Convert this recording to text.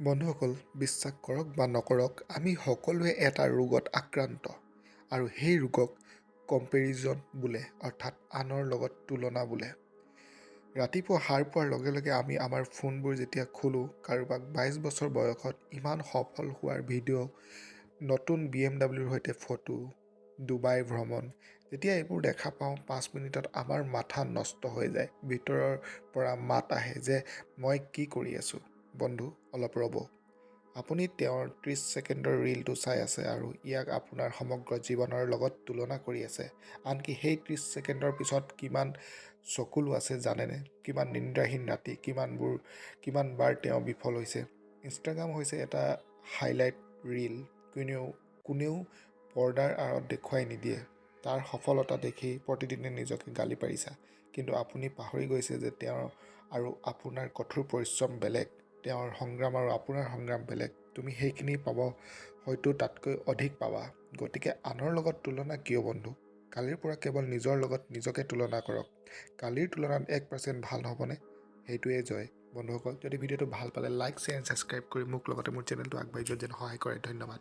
বন্ধুসকল, বিশ্বাস কৰক বা নকৰক, আমি সকলোৱে এটা ৰোগত আক্ৰান্ত আৰু সেই ৰোগক কম্পেৰিজন বোলে, অৰ্থাৎ আনৰ লগত তুলনা বোলে। ৰাতিপুৱা সাৰ পোৱাৰ লগে লগে আমি আমাৰ ফোনবোৰ যেতিয়া খোলোঁ, কাৰোবাক 22 বছৰ বয়সত ইমান সফল হোৱাৰ ভিডিঅ', নতুন BMW সৈতে ফটো, ডুবাই ভ্ৰমণ, যেতিয়া এইবোৰ দেখা পাওঁ 5 মিনিটত আমাৰ মাথা নষ্ট হৈ যায়। ভিতৰৰ পৰা মাত আহে যে মই কি কৰি আছোঁ। বন্ধু, অলপ ৰ'ব। আপুনি তেওঁৰ 30 ছেকেণ্ডৰ ৰীলটো চাই আছে আৰু ইয়াক আপোনাৰ সমগ্ৰ জীৱনৰ লগত তুলনা কৰি আছে। আনকি সেই 30 ছেকেণ্ডৰ পিছত কিমান চকুলো আছে জানেনে? কিমান নিন্দ্ৰাহীন ৰাতি, কিমানবাৰ তেওঁ বিফল হৈছে। ইনষ্টাগ্ৰাম হৈছে এটা হাইলাইট ৰীল, কোনেও পৰ্দাৰ আঁৰত দেখুৱাই নিদিয়ে। তাৰ সফলতা দেখি প্ৰতিদিনে নিজকে গালি পাৰিছা, কিন্তু আপুনি পাহৰি গৈছে যে তেওঁৰ আৰু আপোনাৰ কঠোৰ পৰিশ্ৰম বেলেগ, তেওঁৰ সংগ্ৰাম আৰু আপোনাৰ সংগ্ৰাম বেলেগ। তুমি সেইখিনি পাব, হয়তো তাতকৈ অধিক পাবা। গতিকে আনৰ লগত তুলনা কিয় বন্ধু? কালিৰ পৰা কেৱল নিজৰ লগত নিজকে তুলনা কৰক। কালিৰ তুলনাত 1% ভাল হ'বনে? সেইটোৱে জয়। বন্ধুসকল, যদি ভিডিঅ'টো ভাল পালে লাইক, শ্বেয়াৰ, ছাবস্ক্ৰাইব কৰি মোক লগতে মোৰ চেনেলটো আগবাঢ়ি যোৱাত যেন সহায় কৰে। ধন্যবাদ।